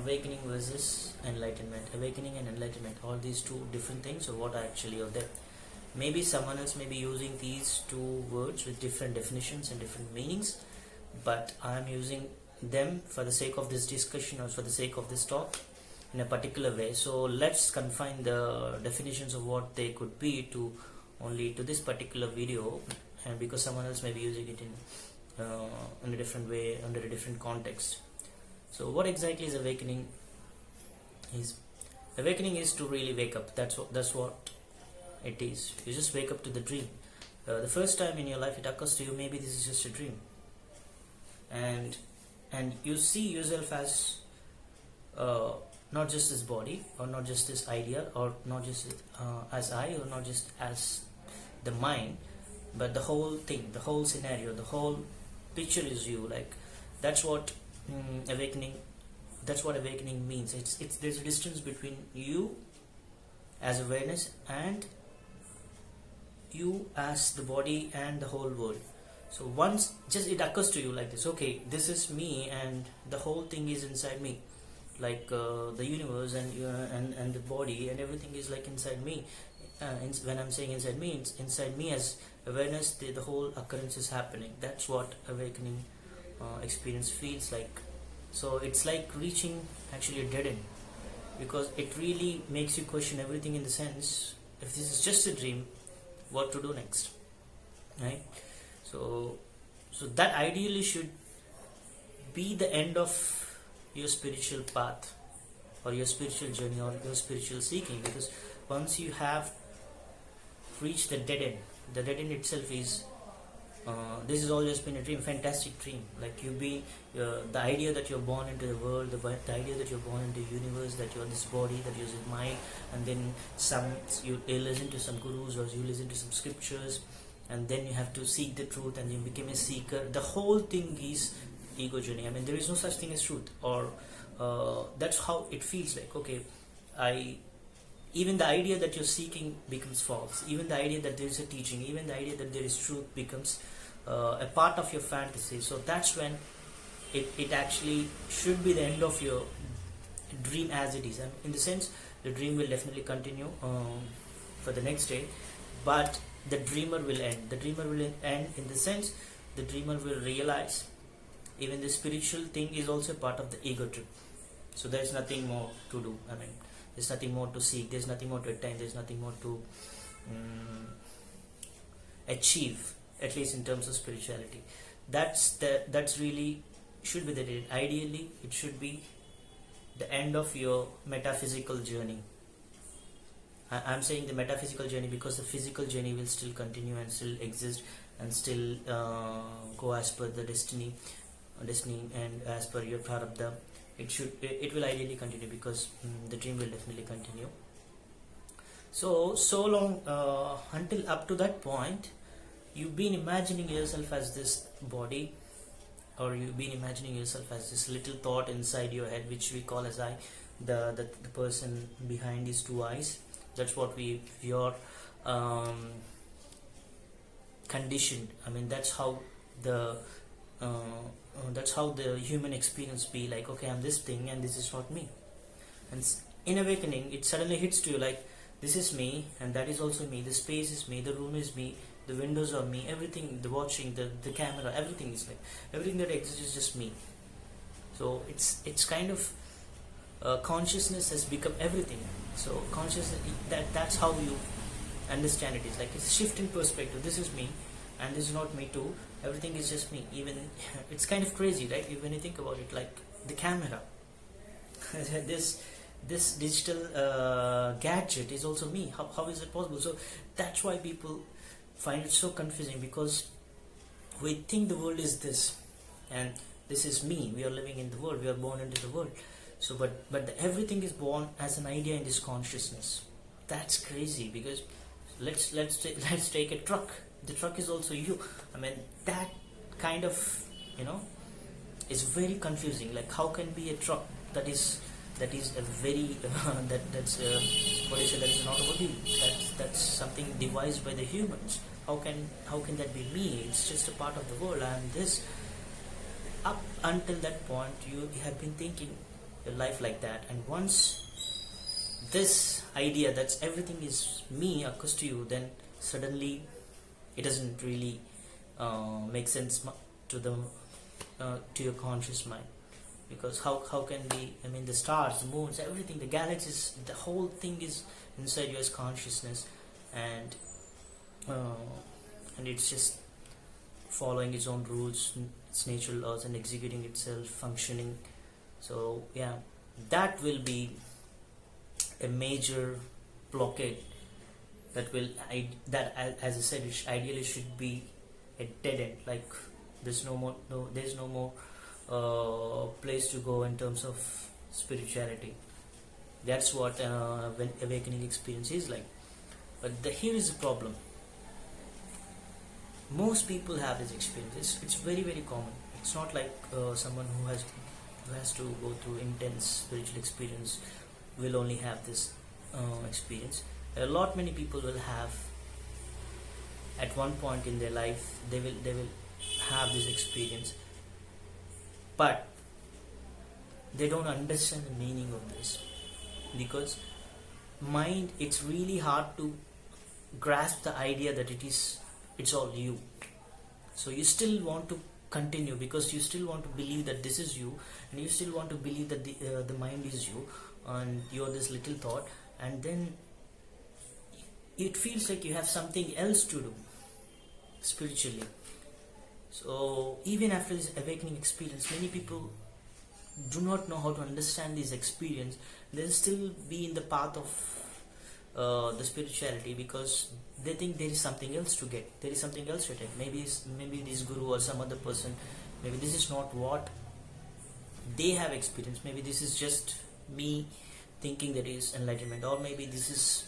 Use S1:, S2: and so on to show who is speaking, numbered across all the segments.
S1: awakening versus enlightenment. Awakening and enlightenment, all these two different things, or what actually are there? Maybe someone else may be using these two words with different definitions and different meanings, but I am using them for the sake of this discussion or for the sake of this talk in a particular way. So let's confine the definitions of what they could be to only to this particular video, and because someone else may be using it in a different way, under a different context. So what exactly is awakening? Awakening is to really wake up. That's what it is. You just wake up to the dream. The first time in your life it occurs to you, maybe this is just a dream, and you see yourself as not just this body, or not just this idea, or not just as I, or not just as the mind, but the whole thing, the whole scenario, the whole picture is you. Like that's what awakening. That's what awakening means. It's there's a distance between you as awareness and you as the body and the whole world. So once just it occurs to you like this, okay, this is me and the whole thing is inside me, like the universe and the body and everything is like inside me. When I'm saying inside me, it's inside me as awareness. The whole occurrence is happening. That's what awakening experience feels like. So it's like reaching actually a dead end, because it really makes you question everything, in the sense, if this is just a dream, what to do next, right? So that ideally should be the end of your spiritual path, or your spiritual journey, or your spiritual seeking, because once you have reached the dead end, the dead end itself is this has always been a dream, fantastic dream. Like you've been the idea that you're born into the world, the idea that you're born into the universe, that you're this body, that you're this mind, and then you listen to some gurus, or you listen to some scriptures, and then you have to seek the truth, and you become a seeker. The whole thing is ego journey. I mean, there is no such thing as truth, or that's how it feels like. Okay, even the idea that you're seeking becomes false. Even the idea that there is a teaching, even the idea that there is truth becomes a part of your fantasy. So that's when it actually should be the end of your dream as it is. And in the sense, the dream will definitely continue for the next day, but the dreamer will end. The dreamer will end in the sense, the dreamer will realize even the spiritual thing is also part of the ego trip. So there's nothing more to do. I mean, there's nothing more to seek, there's nothing more to attain, there's nothing more to achieve, at least in terms of spirituality. That's really should be the end. Ideally, it should be the end of your metaphysical journey. I'm saying the metaphysical journey because the physical journey will still continue and still exist and still go as per the destiny and as per your prarabdha. It will ideally continue, because the dream will definitely continue. So long until up to that point, you've been imagining yourself as this body, or you've been imagining yourself as this little thought inside your head, which we call as I, the person behind these two eyes. That's what you're conditioned. I mean, that's how the human experience be like. Okay, I'm this thing and this is not me. And in awakening, it suddenly hits to you like, this is me and that is also me, the space is me, the room is me, the windows are me, everything, the watching, the camera, everything is like, everything that exists is just me. So it's kind of consciousness has become everything. So consciousness, that's how you understand it. Is like it's a shift in perspective. This is me and this is not me too. Everything is just me. Even it's kind of crazy, right? When you think about it, like the camera, this digital gadget is also me. How is it possible? So that's why people find it so confusing, because we think the world is this and this is me. We are living in the world. We are born into the world. So but everything is born as an idea in this consciousness. That's crazy, because let's take a truck. The truck is also you. I mean, that kind of is very confusing. Like, how can be a truck that is a very that's what is it? That is an automobile. That's something devised by the humans. How can that be me? It's just a part of the world. I am this. Up until that point, you have been thinking your life like that. And once this idea that everything is me occurs to you, then suddenly it doesn't really make sense to the to your conscious mind. Because how can we, I mean, the stars, the moons, everything, the galaxies, the whole thing is inside your consciousness, and it's just following its own rules, its natural laws, and executing itself, functioning. So yeah, that will be a major blockade that will as I said, it ideally should be a dead end. Like there's no more place to go in terms of spirituality. That's what when awakening experience is like. But here is the problem. Most people have this experience. It's very, very common. It's not like someone who has to go through intense spiritual experience will only have this experience. Many people will have, at one point in their life, they will have this experience, but they don't understand the meaning of this, because mind, it's really hard to grasp the idea that it's all you. So you still want to continue, because you still want to believe that this is you, and you still want to believe that the mind is you, and you're this little thought, and then it feels like you have something else to do spiritually. So even after this awakening experience, many people do not know how to understand this experience. They'll still be in the path of the spirituality, because they think there is something else to get, there is something else to take. Maybe this guru or some other person, maybe this is not what they have experienced. Maybe this is just me thinking that is enlightenment, or maybe this is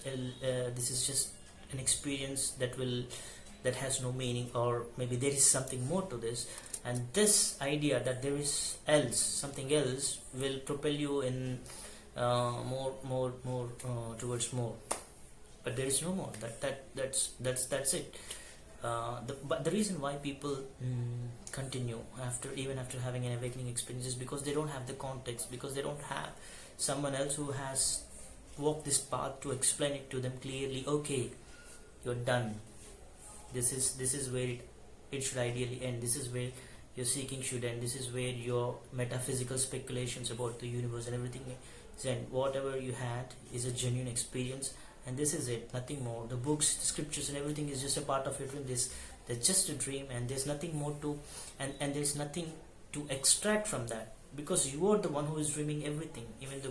S1: just an experience that has no meaning, or maybe there is something more to this. And this idea that there is something else will propel you in more towards more. But there is no more. That's it. But the reason why people continue even after having an awakening experience is because they don't have the context, because they don't have someone else who has walked this path to explain it to them clearly. Okay, you're done. This is where it should ideally end. This is where your seeking should end. This is where your metaphysical speculations about the universe and everything is end. Whatever you had is a genuine experience, and this is it, nothing more. The books, the scriptures, and everything is just a part of your dream. There's just a dream, and there's nothing more to, and there's nothing to extract from that, because you are the one who is dreaming everything, even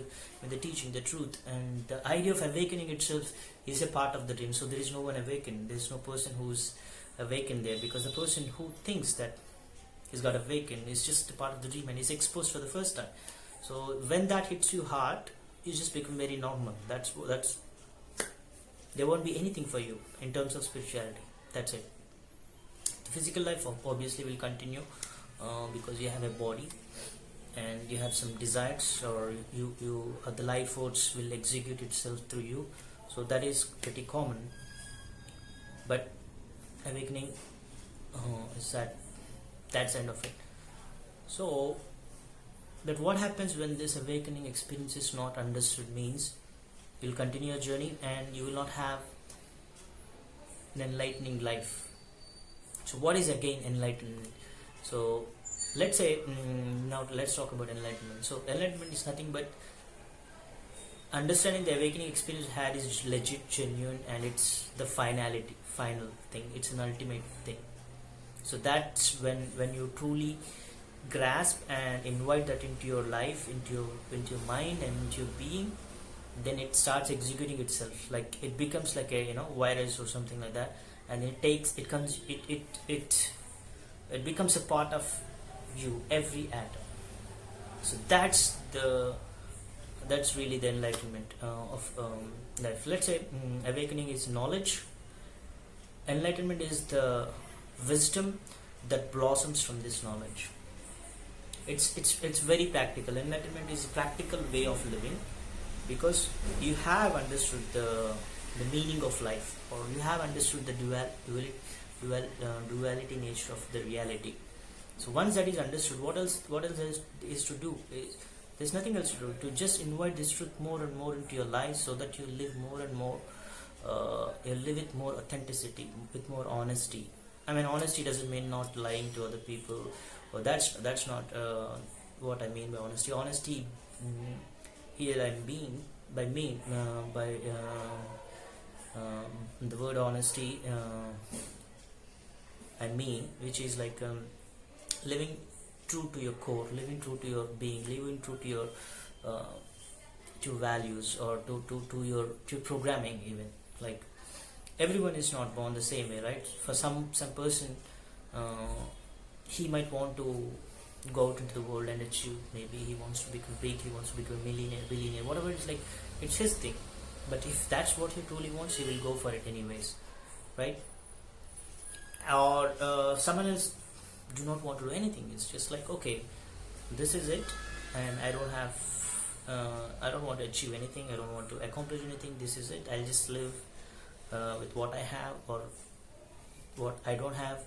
S1: the teaching, the truth, and the idea of awakening itself is a part of the dream. So there is no one awakened. There's no person who's awakened there, because the person who thinks that he's got awakened is just a part of the dream, and is exposed for the first time. So when that hits you hard, you just become very normal. That's there won't be anything for you in terms of spirituality. That's it. The physical life obviously will continue, because you have a body and you have some desires, or you the life force will execute itself through you. So that is pretty common. But awakening is that's the end of it. So that what happens when this awakening experience is not understood means you'll continue your journey and you will not have an enlightening life. So what is again enlightenment? So let's say now let's talk about enlightenment. So enlightenment is nothing but understanding the awakening experience you had is legit, genuine, and it's the final thing. It's an ultimate thing. So that's when you truly grasp and invite that into your life, into your mind and into your being. Then it starts executing itself, like it becomes like a virus or something like that, and it becomes a part of you, every atom. So that's really the enlightenment of life. Let's say awakening is knowledge, enlightenment is the wisdom that blossoms from this knowledge. It's very practical. Enlightenment is a practical way of living, because you have understood the meaning of life, or you have understood the duality nature of the reality. So once that is understood, what else is to do? There's nothing else to do, to just invite this truth more and more into your life, so that you live more and more, you live with more authenticity, with more honesty. I mean, honesty doesn't mean not lying to other people, or that's not what I mean by honesty. Honesty, here I'm being by me by the word honesty, I mean, which is like living true to your core, living true to your being, living true uh, to your values, or to your programming even. Like, everyone is not born the same way, right? For some person, he might want to go out into the world and achieve. Maybe he wants to become big, he wants to become a millionaire, billionaire, whatever it's like. It's his thing. But if that's what he truly wants, he will go for it anyways, right? Or someone else do not want to do anything. It's just like, okay, this is it, and I don't want to achieve anything, I don't want to accomplish anything. This is it. I'll just live with what I have, or what I don't have.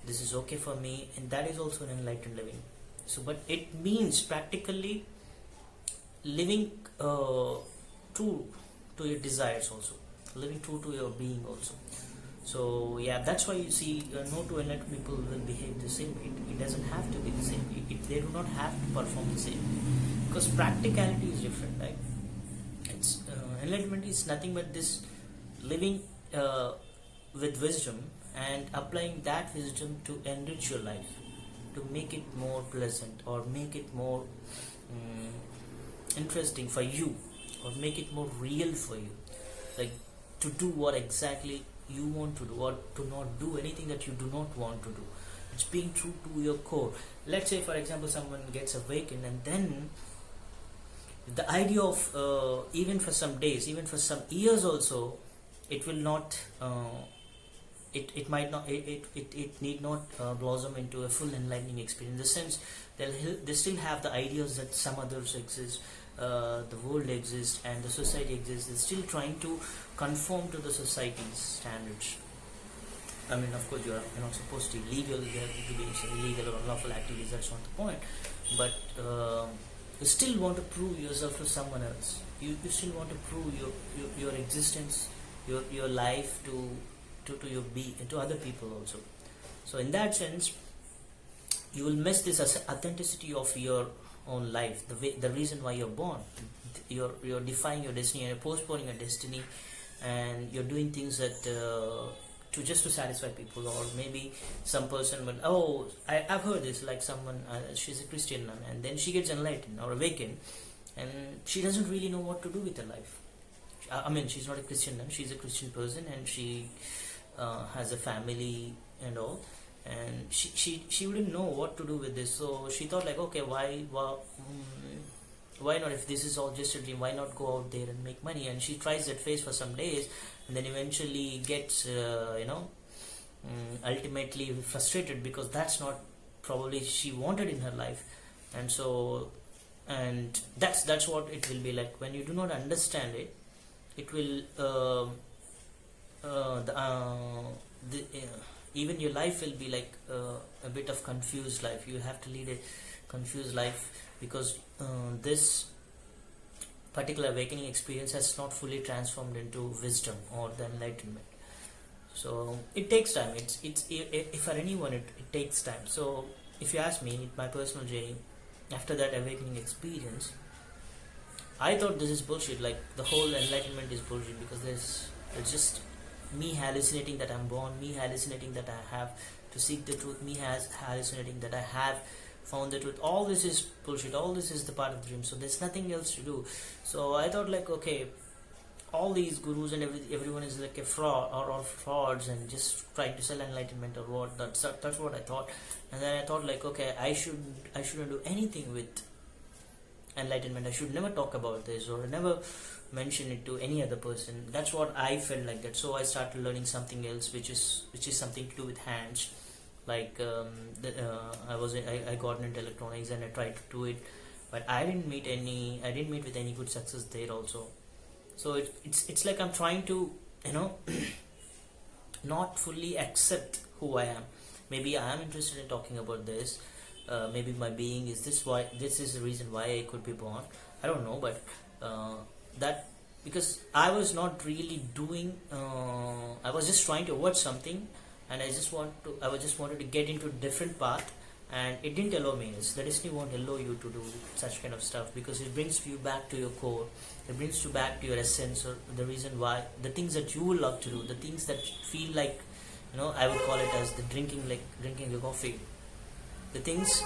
S1: This is okay for me, and that is also an enlightened living. So, but it means practically living true to your desires also, living true to your being also. So yeah, that's why you see no two enlightened people will behave the same way. It doesn't have to be the same way. They do not have to perform the same way, because practicality is different, right? It's enlightenment is nothing but this living with wisdom, and applying that wisdom to enrich your life, to make it more pleasant, or make it more interesting for you, or make it more real for you, like to do what exactly you want to do, or to not do anything that you do not want to do. It's being true to your core. Let's say, for example, someone gets awakened, and then the idea of even for some days, even for some years also, it will not it might not, it need not blossom into a full enlightening experience. In the sense, they still have the ideas that some others exist, the world exists, and the society exists. They're still trying to conform to the society's standards. I mean, of course, you're not supposed to illegal, you have to be some illegal or unlawful activities. That's not the point. But you still want to prove yourself to someone else. You still want to prove your existence, your life to your to other people also. So in that sense, you will miss this authenticity of your own life, the reason why you're born. You're defying your destiny, and you're postponing your destiny, and you're doing things that just to satisfy people. Or maybe some person will, I've heard this, like someone, she's a Christian nun, and then she gets enlightened or awakened, and she doesn't really know what to do with her life. I mean, she's not a Christian nun, she's a Christian person, and she has a family and all, and she wouldn't know what to do with this. So she thought, like, okay, why not, if this is all just a dream, why not go out there and make money? And she tries that phase for some days, and then eventually gets ultimately frustrated, because that's not probably she wanted in her life. And so, and that's what it will be like when you do not understand it. It will even your life will be like a bit of confused life. You have to lead a confused life, because this particular awakening experience has not fully transformed into wisdom or the enlightenment. So it takes time. It's if for anyone it takes time. So if you ask me, my personal journey after that awakening experience, I thought this is bullshit. Like, the whole enlightenment is bullshit, because it's just me hallucinating that I'm born, me hallucinating that I have to seek the truth, me hallucinating that I have found the truth. All this is bullshit. All this is the part of the dream. So there's nothing else to do. So I thought, like, okay, all these gurus and everyone is like a fraud, or all frauds, and just trying to sell enlightenment or what. That's what I thought. And then I thought, like, okay, I shouldn't do anything with enlightenment. I should never talk about this, or never mention it to any other person. That's what I felt like that. So I started learning something else, which is something to do with hands. Like I got into electronics, and I tried to do it, but I didn't meet with any good success there also. So it's like I'm trying to not fully accept who I am. Maybe I am interested in talking about this, maybe my being is this, why this is the reason why I could be born. I don't know, but that, because I was not really doing, I was just trying to avoid something, and I just wanted to get into a different path, and it didn't allow me. The destiny won't allow you to do such kind of stuff, because it brings you back to your core, it brings you back to your essence, or the reason why, the things that you will love to do, the things that feel like, I would call it as the drinking a coffee, the things,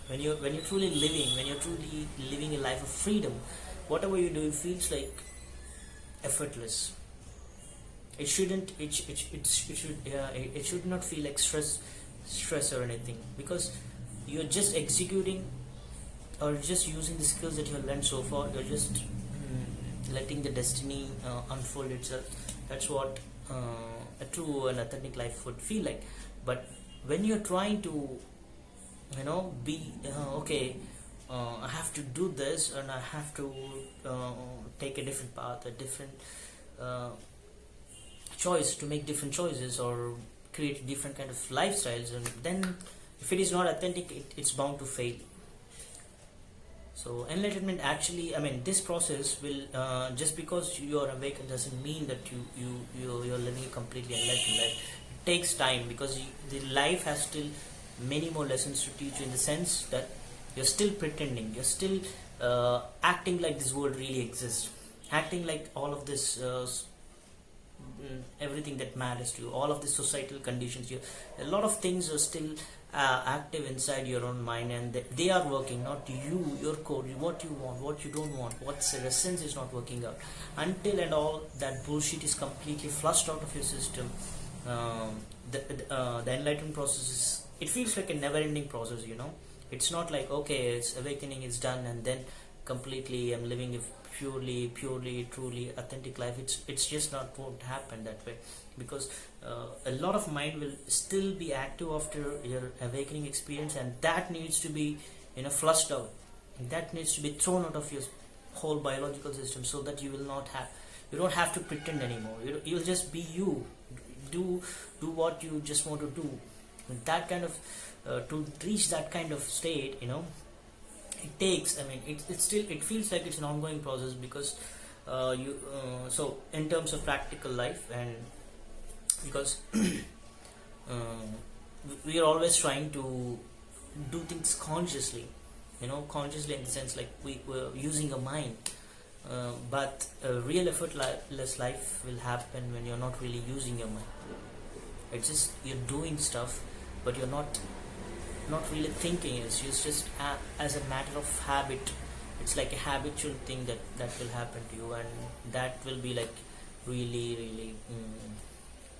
S1: when you're truly living a life of freedom, whatever you do, it feels like effortless. It shouldn't, it should not feel like stress or anything, because you're just executing, or just using the skills that you have learned so far. You're just letting the destiny unfold itself. That's what a true and authentic life would feel like. But when you're trying to be okay, I have to do this, and I have to take a different path, a different choice, to make different choices, or create different kind of lifestyles, and then if it is not authentic, it's bound to fail. So enlightenment, actually, this process will, just because you are awakened doesn't mean that you're living a completely enlightened life. It takes time, because the life has still many more lessons to teach you, in the sense that you're still pretending, you're still acting like this world really exists, acting like all of this, everything that matters to you, all of the societal conditions, a lot of things are still active inside your own mind, and they are working, not you, your core, what you want, what you don't want, what's the essence is not working out, until and all that bullshit is completely flushed out of your system. The enlightenment process is, it feels like a never-ending process. It's not like, okay, it's awakening, it's done, and then completely I'm living a purely truly authentic life. It's just not, won't happen that way, because a lot of mind will still be active after your awakening experience, and that needs to be flushed out, that needs to be thrown out of your whole biological system, so that you don't have to pretend anymore. You'll just be you, do what you just want to do. That kind of to reach that kind of state, it takes, it feels like it's an ongoing process, because so in terms of practical life, and because we are always trying to do things consciously, consciously in the sense like we're using a mind, but a real effortless life will happen when you're not really using your mind. It's just you're doing stuff, but you're not really thinking. It's just as a matter of habit. It's like a habitual thing that will happen to you, and that will be like really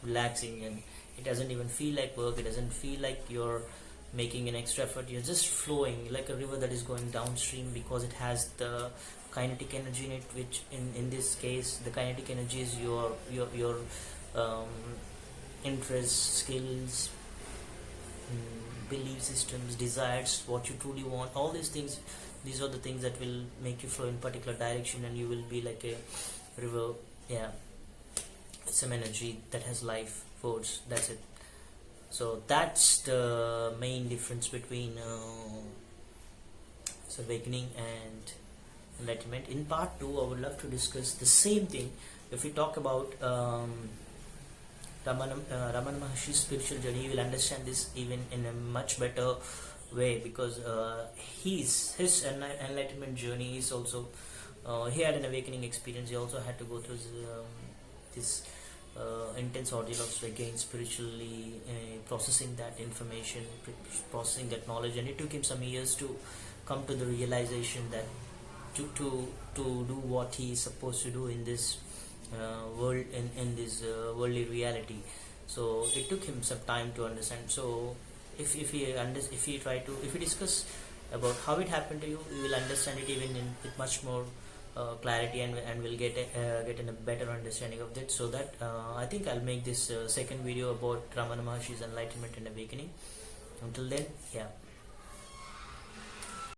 S1: relaxing, and it doesn't even feel like work. It doesn't feel like you're making an extra effort. You're just flowing like a river that is going downstream, because it has the kinetic energy in it, which in this case the kinetic energy is your interests, skills, belief systems, desires, what you truly want. All these things, these are the things that will make you flow in particular direction, and you will be like a river. Some energy that has life force. That's it. So that's the main difference between awakening and enlightenment. In part 2, I would love to discuss the same thing. If we talk about Ramana Maharshi's spiritual journey, you will understand this even in a much better way, because his enlightenment journey is also, he had an awakening experience. He also had to go through this intense ordeal of again spiritually processing that information, processing that knowledge, and it took him some years to come to the realization that to do what he is supposed to do in this world, in this worldly reality. So it took him some time to understand. So if we discuss about how it happened to you, you will understand it even with much more clarity, and will get in a better understanding of that. So that I think I'll make this second video about Ramana Maharshi's enlightenment and awakening. Until then, yeah.